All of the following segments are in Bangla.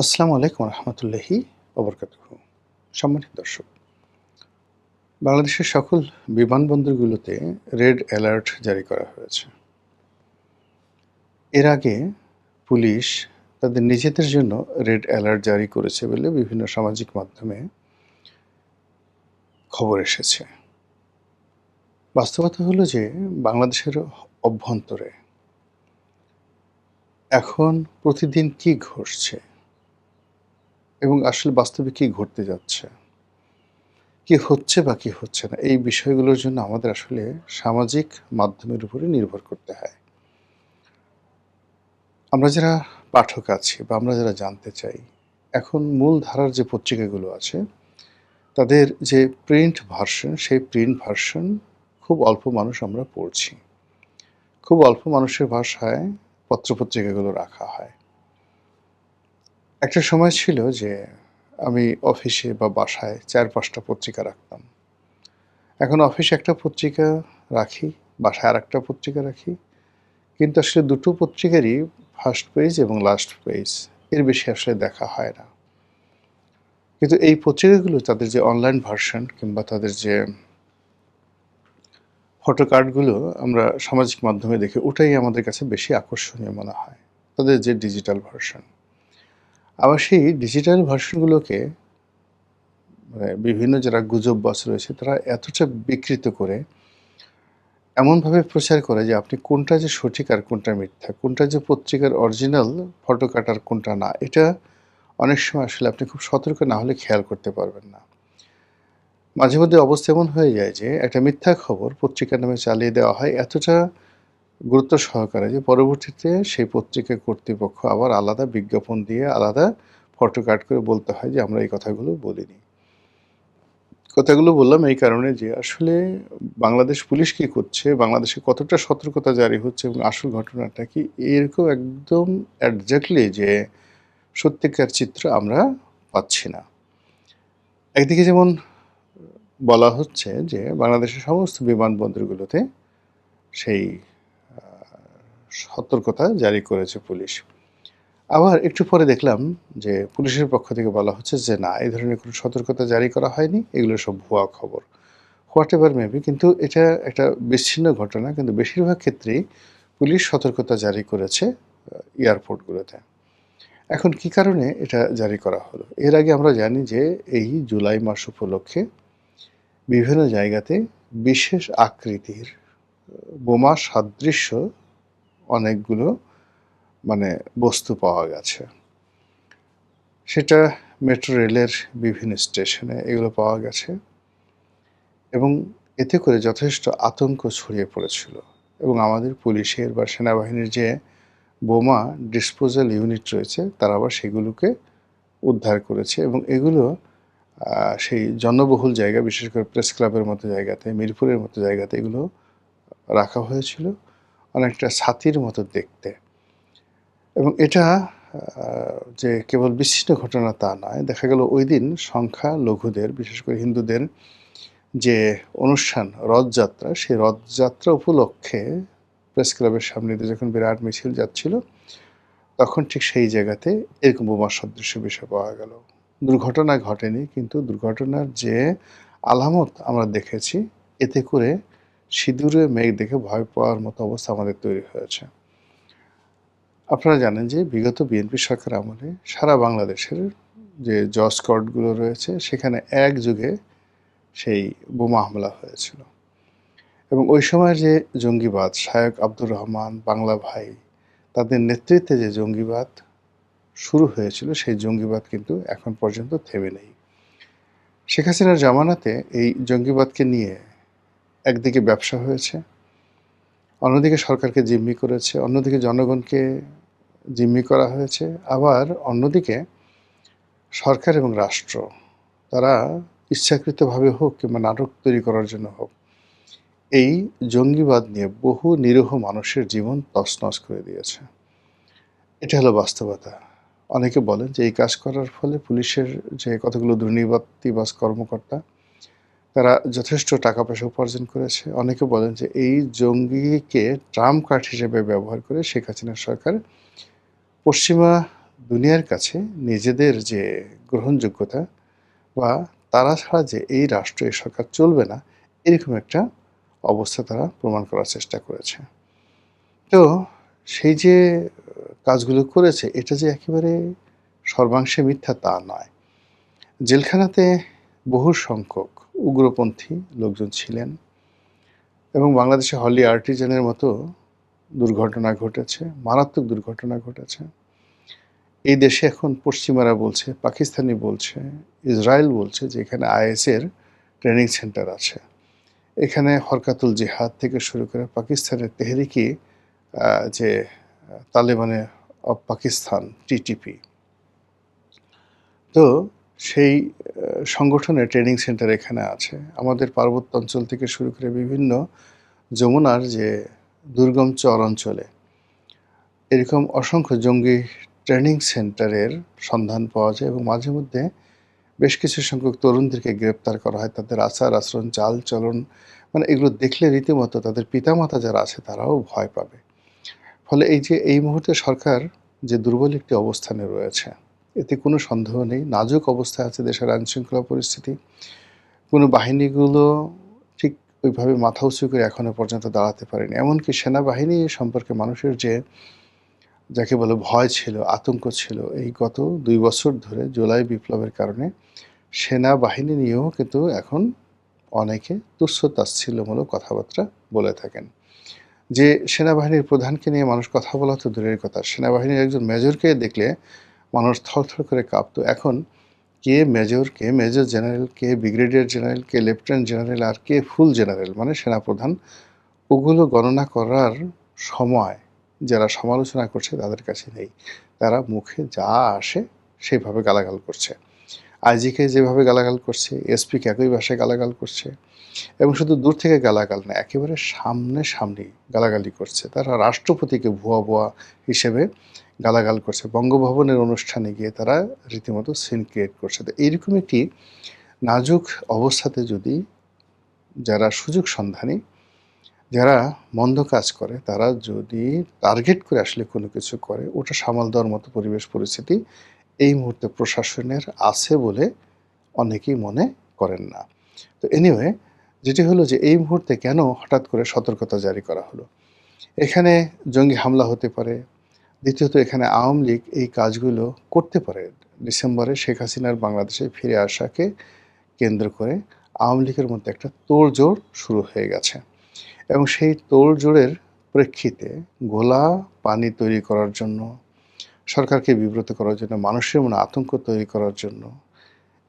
আসসালামু আলাইকুম রহমতুল্লাহি ওবরকাতুহু। সম্মানিত দর্শক, বাংলাদেশের সকল বিমানবন্দরগুলোতে রেড অ্যালার্ট জারি করা হয়েছে। এর আগে পুলিশ তাদের নিজেদের জন্য রেড অ্যালার্ট জারি করেছে বলে বিভিন্ন সামাজিক মাধ্যমে খবর এসেছে। বাস্তবতা হলো যে বাংলাদেশের অভ্যন্তরে এখন প্রতিদিন কি ঘটছে এবং আসলে বাস্তবে কি ঘটতে যাচ্ছে, কি হচ্ছে বা কি হচ্ছে না, এই বিষয়গুলোর জন্য আমাদের আসলে সামাজিক মাধ্যমের উপরে নির্ভর করতে হয়। আমরা যারা পাঠক আছি বা আমরা যারা জানতে চাই, এখন মূল ধারার যে পত্রিকাগুলো আছে, তাদের যে প্রিন্ট ভার্সন, সেই প্রিন্ট ভার্সন খুব অল্প মানুষ আমরা পড়ছি। খুব অল্প মানুষের ভাষায় পত্রপত্রিকাগুলো রাখা হয়। একটা সময় ছিল যে আমি অফিসে বা বাসায় ৪-৫টা পত্রিকা রাখতাম। এখন অফিসে একটা পত্রিকা রাখি, বাসায় আরেকটা পত্রিকা রাখি। কিন্তু আসলে দুটো পত্রিকারই ফার্স্ট পেজ এবং লাস্ট পেজ, এর বেশি আসলে দেখা হয় না। কিন্তু এই পত্রিকাগুলো তাদের যে অনলাইন ভার্সন কিংবা তাদের যে ফটো কার্ডগুলো আমরা সামাজিক মাধ্যমে দেখি, ওটাই আমাদের কাছে বেশি আকর্ষণীয় মনে হয়, তাদের যে ডিজিটাল ভার্সন। আবার সেই ডিজিটাল ভার্সনগুলোকে বিভিন্ন যারা গুজববাজ রয়েছে তারা এতটা বিকৃত করে, এমনভাবে প্রচার করে যে আপনি কোনটা যে সঠিক আর কোনটা মিথ্যা, কোনটা যে পত্রিকার অরিজিনাল ফটো কার্ড আর কোনটা না, এটা অনেক সময় আসলে আপনি খুব সতর্ক না হলে খেয়াল করতে পারবেন না। মাঝে মধ্যে অবস্থা এমন হয়ে যায় যে একটা মিথ্যা খবর পত্রিকার নামে চালিয়ে দেওয়া হয় এতটা গুরুত্ব সহকারে যে পরবর্তীতে সেই পত্রিকা কর্তৃপক্ষ আবার আলাদা বিজ্ঞাপন দিয়ে আলাদা ফটো কাট করে বলতে হয় যে আমরা এই কথাগুলো বলিনি। কথাগুলো বললাম এই কারণে যে আসলে বাংলাদেশ পুলিশ কী করছে, বাংলাদেশে কতটা সতর্কতা জারি হচ্ছে এবং আসল ঘটনাটা কি, এরকম একদম একজ্যাক্টলি যে সত্যিকার চিত্র আমরা পাচ্ছি না। একদিকে যেমন বলা হচ্ছে যে বাংলাদেশের সমস্ত বিমানবন্দরগুলোতে সেই সতর্কতা জারি করেছে পুলিশ। আবার একটু পরে দেখলাম যে পুলিশের পক্ষ থেকে বলা হচ্ছে যে না, এই ধরনের কোনো সতর্কতা জারি করা হয়নি, এগুলো সব ভুয়া খবর। হোয়াট এভার মেবি, কিন্তু এটা একটা বিচ্ছিন্ন ঘটনা, কিন্তু বেশিরভাগ ক্ষেত্রেই পুলিশ সতর্কতা জারি করেছে এয়ারপোর্টগুলোতে। এখন কি কারণে এটা জারি করা হলো? এর আগে আমরা জানি যে এই জুলাই মাস উপলক্ষে বিভিন্ন জায়গাতে বিশেষ আকৃতির বোমা সাদৃশ্য অনেকগুলো বস্তু পাওয়া গেছে। সেটা মেট্রো রেলের বিভিন্ন স্টেশনে এগুলো পাওয়া গেছে এবং এতে করে যথেষ্ট আতঙ্ক ছড়িয়ে পড়েছিল এবং আমাদের পুলিশের বা সেনাবাহিনীর যে বোমা ডিসপোজাল ইউনিট রয়েছে তারা আবার সেগুলোকে উদ্ধার করেছে এবং এগুলো সেই জনবহুল জায়গা, বিশেষ করে প্রেস ক্লাবের মতো জায়গাতে, মিরপুরের মতো জায়গাতে এগুলো রাখা হয়েছিল, অনেকটা ছাতির মতো দেখতে। এবং এটা যে কেবল বিচ্ছিন্ন ঘটনা তা নয়, দেখা গেল ওই দিন সংখ্যালঘুদের, বিশেষ করে হিন্দুদের যে অনুষ্ঠান রথযাত্রা, সেই রথযাত্রা উপলক্ষে প্রেস ক্লাবের সামনে দিয়ে যখন বিরাট মিছিল যাচ্ছিল, তখন ঠিক সেই জায়গাতে এরকম বোমা সদৃশ্য বিষয় পাওয়া গেল। দুর্ঘটনা ঘটেনি, কিন্তু দুর্ঘটনার যে আলামত আমরা দেখেছি, এতে করে সিঁদুরে মেঘ দেখে ভয় পাওয়ার মতো অবস্থা আমাদের তৈরি হয়েছে। আপনারা জানেন যে বিগত বিএনপি সরকার আমলে সারা বাংলাদেশের যে জজ কোর্টগুলো রয়েছে সেখানে একযোগে সেই বোমা হামলা হয়েছিল এবং ওই সময়ের যে জঙ্গিবাদ, শায়ক আব্দুর রহমান, বাংলা ভাই, তাদের নেতৃত্বে যে জঙ্গিবাদ শুরু হয়েছিল, সেই জঙ্গিবাদ কিন্তু এখন পর্যন্ত থেমে নেই। শেখ হাসিনার জামানাতে এই জঙ্গিবাদকে নিয়ে একদিকে ব্যবসা হয়েছে, অন্যদিকে সরকারকে জিম্মি করেছে, অন্যদিকে জনগণকে জিম্মি করা হয়েছে, আবার অন্যদিকে সরকার এবং রাষ্ট্র তারা ইচ্ছাকৃতভাবে হোক কিংবা নাটক তৈরি করার জন্য হোক, এই জঙ্গিবাদ নিয়ে বহু নিরীহ মানুষের জীবন তছনছ করে দিয়েছে। এটা হলো বাস্তবতা। অনেকে বলেন যে এই কাজ করার ফলে পুলিশের যে কতগুলো দুর্নীতিবাজ কর্মকর্তা, তারা যথেষ্ট টাকা পয়সা উপার্জন করেছে। অনেকে বলেন যে এই জঙ্গিকে ট্রাম্প কার্ড হিসেবে ব্যবহার করে শেখ হাসিনা সরকার পশ্চিমা দুনিয়ার কাছে নিজেদের যে গ্রহণযোগ্যতা বা তারা ছাড়া যে এই রাষ্ট্র, এই সরকার চলবে না, এরকম একটা অবস্থা তারা প্রমাণ করার চেষ্টা করেছে। তো সেই যে কাজগুলো করেছে, এটা যে একেবারে সর্বাংশে মিথ্যা তা নয়। জেলখানাতে বহু সংখ্যক উগ্রপন্থী লোকজন ছিলেন এবং বাংলাদেশে হলি আর্টিজানের মতো দুর্ঘটনা ঘটেছে, মারাত্মক দুর্ঘটনা ঘটেছে। এই দেশে এখন পশ্চিমারা বলছে, পাকিস্তানি বলছে, ইসরায়েল বলছে যে এখানে আইএসের ট্রেনিং সেন্টার আছে। এখানে হরকাতুল জিহাদ থেকে শুরু করে পাকিস্তানের তেহরিকি যে তালেবানে অফ পাকিস্তান টিটিপি, তো সেই সংগঠনের ট্রেনিং সেন্টার এখানে আছে। আমাদের পার্বত্য অঞ্চল থেকে শুরু করে বিভিন্ন যমুনার যে দুর্গম চর অঞ্চলে এরকম অসংখ্য জঙ্গি ট্রেনিং সেন্টারের সন্ধান পাওয়া যায় এবং মাঝে মধ্যে বেশ কিছু সংখ্যক তরুণদেরকে গ্রেপ্তার করা হয়। তাদের আচার আচরণ, চাল চলন, মানে এগুলো দেখলে রীতিমতো তাদের পিতামাতা যারা আছে তারাও ভয় পাবে। ফলে এই যে এই মুহূর্তে সরকার যে দুর্বল একটি অবস্থানে রয়েছে, এতে কোনো সন্দেহ নেই। নাজুক অবস্থায় আছে দেশের আইনশৃঙ্খলা পরিস্থিতি। কোনো বাহিনীগুলো ঠিক ওইভাবে মাথা উঁচু করে এখনো পর্যন্ত দাঁড়াতে পারেনি। এমনকি সেনাবাহিনী সম্পর্কে মানুষের যে যাকে বলে ভয় ছিল, আতঙ্ক ছিল, এই গত ২ বছর ধরে জুলাই বিপ্লবের কারণে সেনাবাহিনী নিয়েও কিন্তু এখন অনেকে তুচ্ছ-তাচ্ছিল্যমূলক কথাবার্তা বলে থাকেন। যে সেনাবাহিনীর প্রধানকে নিয়ে মানুষ কথা বলা তো দূরের কথা, সেনাবাহিনীর একজন মেজরকে দেখলে মানুষ থরথর করে কাঁপত। এখন কে মেজর, কে মেজর জেনারেল, কে ব্রিগেডিয়ার জেনারেল, কে লেফটেন্যান্ট জেনারেল আর কে ফুল জেনারেল মানে সেনাপ্রধান, ওগুলো গণনা করার সময় যারা সমালোচনা করছে তাদের কাছে নেই। তারা মুখে যা আসে সেভাবে গালাগাল করছে। আইজিকে যেভাবে গালাগাল করছে, এসপিকে একই ভাষায় গালাগাল করছে এবং শুধু দূর থেকে গালাগাল না, একেবারে সামনাসামনি গালাগালি করছে। তারা রাষ্ট্রপতিকে ভুয়া ভুয়া হিসেবে গালাগাল করছে। বঙ্গভবনের অনুষ্ঠানে গিয়ে তারা রীতিমতো সিন ক্রিয়েট করছে। তো এইরকম একটি নাজুক অবস্থাতে যদি যারা সুযোগ সন্ধানী, যারা মন্দ কাজ করে, তারা যদি টার্গেট করে আসলে কোনো কিছু করে, ওটা সামাল দেওয়ার মতো পরিবেশ পরিস্থিতি এই মুহূর্তে প্রশাসনের আছে বলে অনেকেই মনে করেন না। তো এনিওয়ে, যেটি হলো যে এই মুহূর্তে কেন হঠাৎ করে সতর্কতা জারি করা হলো? এখানে জঙ্গি হামলা হতে পারে। দ্বিতীয়ত এখানে আওয়ামী লীগ এই কাজগুলো করতে পারে। ডিসেম্বরে শেখ হাসিনার বাংলাদেশে ফিরে আসাকে কেন্দ্র করে আওয়ামী লীগের মধ্যে একটা তোড়জোড় শুরু হয়ে গেছে এবং সেই তোড়জোড়ের প্রেক্ষিতে ঘোলা পানি তৈরি করার জন্য, সরকারকে বিব্রত করার জন্য, মানুষের মনে আতঙ্ক তৈরি করার জন্য,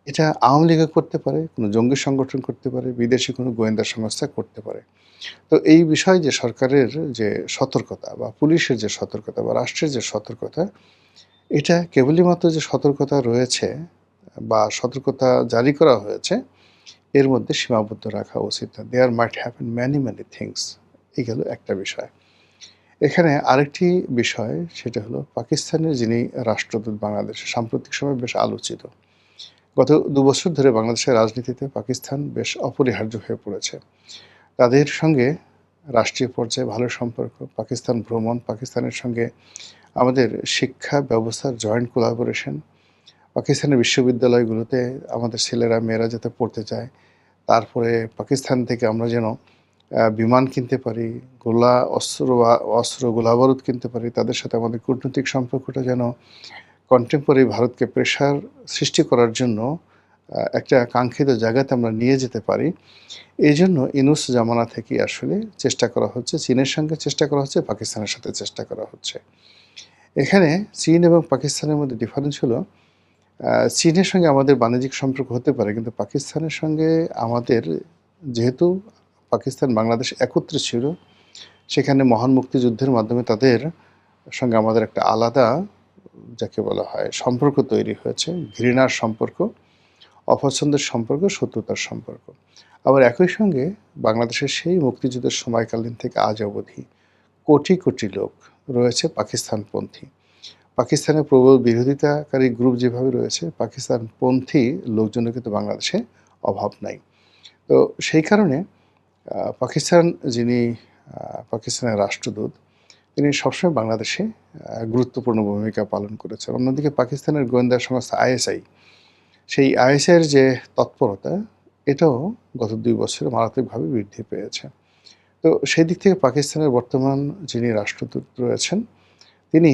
এটা আওয়ামী লীগও করতে পারে, কোনো জঙ্গি সংগঠন করতে পারে, বিদেশি কোনো গোয়েন্দা সংস্থা করতে পারে। তো এই বিষয়ে যে সরকারের যে সতর্কতা বা পুলিশের যে সতর্কতা বা রাষ্ট্রের যে সতর্কতা, এটা কেবলই মাত্র যে সতর্কতা রয়েছে বা সতর্কতা জারি করা হয়েছে, এর মধ্যে সীমাবদ্ধ রাখা উচিত না। দেয়ার মাইট হ্যাপেন ম্যানি থিংস। এই গেল একটা বিষয়। এখানে আরেকটি বিষয়, সেটা হলো পাকিস্তানের যিনি রাষ্ট্রদূত বাংলাদেশে সাম্প্রতিক সময়ে বেশ আলোচিত। গত ২ বছর ধরে বাংলাদেশের রাজনীতিতে পাকিস্তান বেশ অপরিহার্য হয়ে পড়েছে। তাদের সঙ্গে রাষ্ট্রীয় পর্যায়ে ভালো সম্পর্ক, পাকিস্তান ভ্রমণ, পাকিস্তানের সঙ্গে আমাদের শিক্ষা ব্যবস্থার জয়েন্ট কোলাবোরেশন, পাকিস্তানের বিশ্ববিদ্যালয়গুলোতে আমাদের ছেলেরা মেয়েরা যাতে পড়তে চায়, তারপরে পাকিস্তান থেকে আমরা যেন বিমান কিনতে পারি, অস্ত্র গোলাবারুদ কিনতে পারি, তাদের সাথে আমাদের কূটনৈতিক সম্পর্কটা যেন কন্টেম্পোরারি ভারতকে প্রেশার সৃষ্টি করার জন্য একটা কাঙ্ক্ষিত জায়গাতে আমরা নিয়ে যেতে পারি। এইজন্য ইউনূস জামানা থেকেই আসলে চেষ্টা করা হচ্ছে। চীনের সঙ্গে চেষ্টা করা হচ্ছে, পাকিস্তানের সাথে চেষ্টা করা হচ্ছে। এখানে চীন এবং পাকিস্তানের মধ্যে ডিফারেন্স হলো, চীনের সঙ্গে আমাদের বাণিজ্যিক সম্পর্ক হতে পারে, কিন্তু পাকিস্তানের সঙ্গে আমাদের, যেহেতু পাকিস্তান বাংলাদেশ একত্রে ছিল, সেখানে মহান মুক্তিযুদ্ধের মাধ্যমে তাদের সঙ্গে আমাদের একটা আলাদা যাকে বলা হয় সম্পর্ক তৈরি হয়েছে, ঘৃণার সম্পর্ক, অপছন্দের সম্পর্ক, শত্রুতার সম্পর্ক। আবার একই সঙ্গে বাংলাদেশের সেই মুক্তিযুদ্ধের সময়কালীন থেকে আজ অবধি কোটি কোটি লোক রয়েছে পাকিস্তানপন্থী। পাকিস্তানের প্রবল বিরোধিতাকারী গ্রুপ যেভাবে রয়েছে, পাকিস্তানপন্থী লোকজনের কিন্তু বাংলাদেশে অভাব নাই। তো সেই কারণে পাকিস্তান যিনি পাকিস্তানের রাষ্ট্রদূত, তিনি সবসময় বাংলাদেশে গুরুত্বপূর্ণ ভূমিকা পালন করেছেন। অন্যদিকে পাকিস্তানের গোয়েন্দা সংস্থা আইএসআই, সেই আইএসআইয়ের যে তৎপরতা, এটাও গত ২ বছরে মারাত্মকভাবে বৃদ্ধি পেয়েছে। তো সেই দিক থেকে পাকিস্তানের বর্তমান যিনি রাষ্ট্রদূত রয়েছেন, তিনি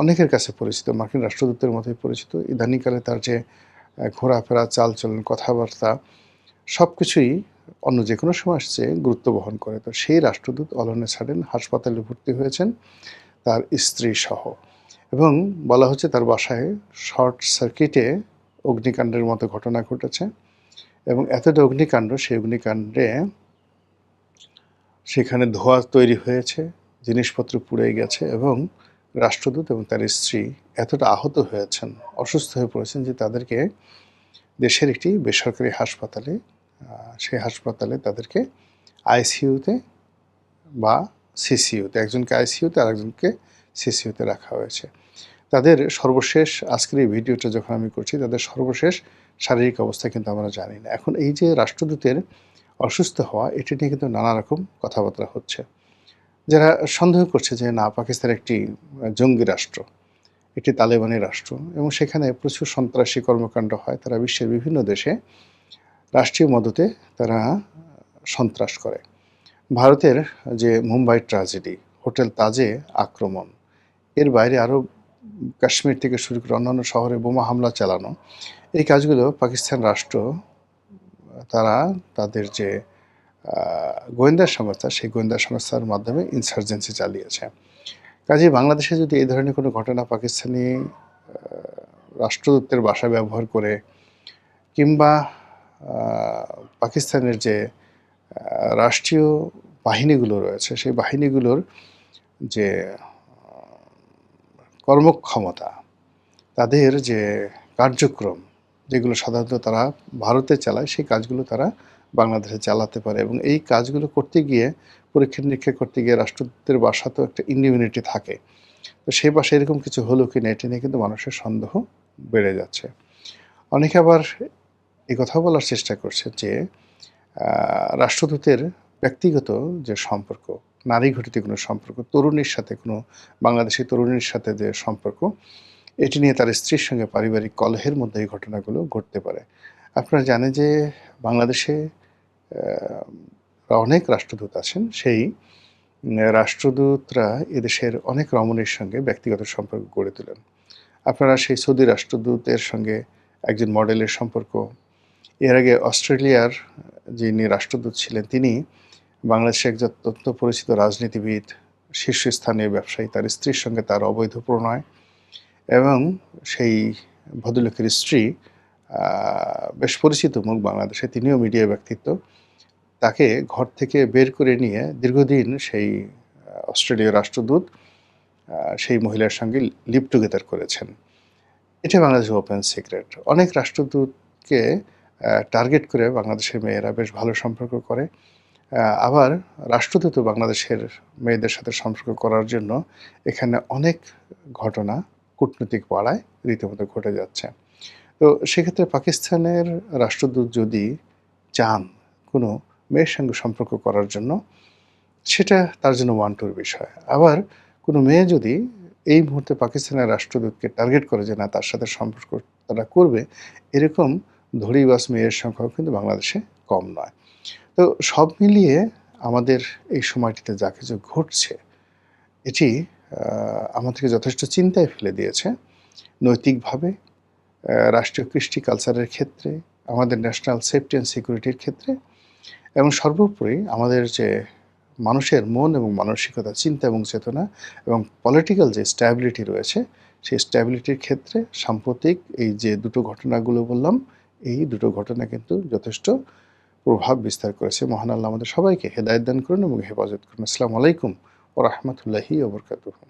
অনেকের কাছে পরিচিত, মার্কিন রাষ্ট্রদূতের মতোই পরিচিত। ইদানিংকালে তার যে ঘোরাফেরা, চালচলন, কথাবার্তা সবকিছুই অন্য যেকোনো সময়ের চেয়ে গুরুত্ব বহন করে। তো সেই রাষ্ট্রদূত অলনে ছাড়েন, হাসপাতালে ভর্তি হয়েছেন তার স্ত্রীসহ, এবং বলা হচ্ছে তার বাসায় শর্ট সার্কিটে অগ্নিকাণ্ডের মতো ঘটনা ঘটেছে, এবং এতটা অগ্নিকাণ্ড, সেই অগ্নিকাণ্ডে সেখানে ধোঁয়া তৈরি হয়েছে, জিনিসপত্র পুড়ে গেছে, এবং রাষ্ট্রদূত এবং তার স্ত্রী এতটা আহত হয়েছেন, অসুস্থ হয়ে পড়েছেন যে তাদেরকে দেশের একটি বেসরকারি হাসপাতালে, সেই হাসপাতালে তাদেরকে আইসিইউতে বা সিসিইউতে, একজনকে আইসিইউতে আর একজনকে সিসিইউতে রাখা হয়েছে। তাদের সর্বশেষ, আজকের এই ভিডিওটা যখন আমি করছি, তাদের সর্বশেষ শারীরিক অবস্থা কিন্তু আমরা জানি না। এখন এই যে রাষ্ট্রদূতের অসুস্থ হওয়া, এটি নিয়ে কিন্তু নানা রকম কথাবার্তা হচ্ছে। যারা সন্দেহ করছে যে না, পাকিস্তান একটি জঙ্গি রাষ্ট্র, একটি তালেবানি রাষ্ট্র, এবং সেখানে প্রচুর সন্ত্রাসী কর্মকাণ্ড হয়। তারা বিশ্বের বিভিন্ন দেশে রাষ্ট্রীয় মদতে তারা সন্ত্রাস করে। ভারতের যে মুম্বাই ট্র্যাজেডি, হোটেল তাজে আক্রমণ, এর বাইরে আরও কাশ্মীর থেকে শুরু করে অন্যান্য শহরে বোমা হামলা চালানো, এই কাজগুলো পাকিস্তান রাষ্ট্র তারা তাদের যে গোয়েন্দা সংস্থা, সেই গোয়েন্দা সংস্থার মাধ্যমে ইনসার্জেন্সি চালিয়েছে। কাজেই বাংলাদেশে যদি এই ধরনের কোনো ঘটনা পাকিস্তানি রাষ্ট্রদূতের বাসা ব্যবহার করে, কিংবা পাকিস্তানের যে রাষ্ট্রীয় বাহিনীগুলো রয়েছে, সেই বাহিনীগুলোর যে কর্মক্ষমতা, তাদের যে কার্যক্রম, যেগুলো সাধারণত তারা ভারতে চালায়, সেই কাজগুলো তারা বাংলাদেশে চালাতে পারে, এবং এই কাজগুলো করতে গিয়ে, পরীক্ষা নিরীক্ষা করতে গিয়ে রাষ্ট্রদূতের বাসা তো একটা ইমিউনিটি থাকে, তো সেই বাসায় এরকম কিছু হলো কি না, এটা নিয়ে কিন্তু মানুষের সন্দেহ বেড়ে যাচ্ছে। অনেকে আবার এই কথা বলার চেষ্টা করছে যে রাষ্ট্রদূতের ব্যক্তিগত যে সম্পর্ক, নারী ঘটিত কোনো সম্পর্ক, তরুণীর সাথে, কোনো বাংলাদেশি তরুণীর সাথে যে সম্পর্ক, এটি নিয়ে তার স্ত্রীর সঙ্গে পারিবারিক কলহের মধ্যে এই ঘটনাগুলো ঘটতে পারে। আপনারা জানেন যে বাংলাদেশে অনেক রাষ্ট্রদূত আছেন, সেই রাষ্ট্রদূতরা এদেশের অনেক রমণীর সঙ্গে ব্যক্তিগত সম্পর্ক গড়ে তোলেন। আপনারা সেই সৌদি রাষ্ট্রদূতের সঙ্গে একজন মডেলের সম্পর্ক, এর আগে অস্ট্রেলিয়ার যিনি রাষ্ট্রদূত ছিলেন, তিনি বাংলাদেশে একজন অত্যন্ত পরিচিত রাজনীতিবিদ, শীর্ষস্থানীয় ব্যবসায়ী, তার স্ত্রীর সঙ্গে তার অবৈধ প্রণয়, এবং সেই ভদ্রলোকের স্ত্রী বেশ পরিচিত মুখ বাংলাদেশে, তিনিও মিডিয়া ব্যক্তিত্ব। তাকে ঘর থেকে বের করে নিয়ে দীর্ঘদিন সেই অস্ট্রেলীয় রাষ্ট্রদূত সেই মহিলার সঙ্গে লিভ টুগেদার করেছেন। এটা বাংলাদেশের ওপেন সিক্রেট। অনেক রাষ্ট্রদূতকে টার্গেট করে বাংলাদেশের মেয়েরা বেশ ভালো সম্পর্ক করে। আবার রাষ্ট্রদূতও বাংলাদেশের মেয়েদের সাথে সম্পর্ক করার জন্য এখানে অনেক ঘটনা কূটনৈতিক পাড়ায় রীতিমতো ঘটে যাচ্ছে। তো সেক্ষেত্রে পাকিস্তানের রাষ্ট্রদূত যদি চান কোনো মেয়ের সঙ্গে সম্পর্ক করার জন্য, সেটা তার জন্য ওয়ান্টুর বিষয়। আবার কোনো মেয়ে যদি এই মুহূর্তে পাকিস্তানের রাষ্ট্রদূতকে টার্গেট করে যে না, তার সাথে সম্পর্ক তারা করবে, এরকম ধড়িবাজ মেয়ের সংখ্যাও কিন্তু বাংলাদেশে কম নয়। তো সব মিলিয়ে আমাদের এই সময়টিতে যা কিছু ঘটছে, এটি আমাদেরকে যথেষ্ট চিন্তায় ফেলে দিয়েছে। নৈতিকভাবে, রাষ্ট্রীয় কৃষ্টি কালচারের ক্ষেত্রে, আমাদের ন্যাশনাল সেফটি অ্যান্ড সিকিউরিটির ক্ষেত্রে, এবং সর্বোপরি আমাদের যে মানুষের মন এবং মানসিকতা, চিন্তা এবং চেতনা, এবং পলিটিক্যাল যে স্ট্যাবিলিটি রয়েছে, সেই স্ট্যাবিলিটির ক্ষেত্রে সাম্প্রতিক এই যে দুটো ঘটনাগুলো বললাম, এই দুটো ঘটনা কিন্তু যথেষ্ট প্রভাব বিস্তার করেছে। মহান আল্লাহ আমাদের সবাইকে হেদায়েত দান করুন এবং হেফাজত করুন। আসসালামু আলাইকুম ওয়া রাহমাতুল্লাহি ওয়া বারাকাতুহু।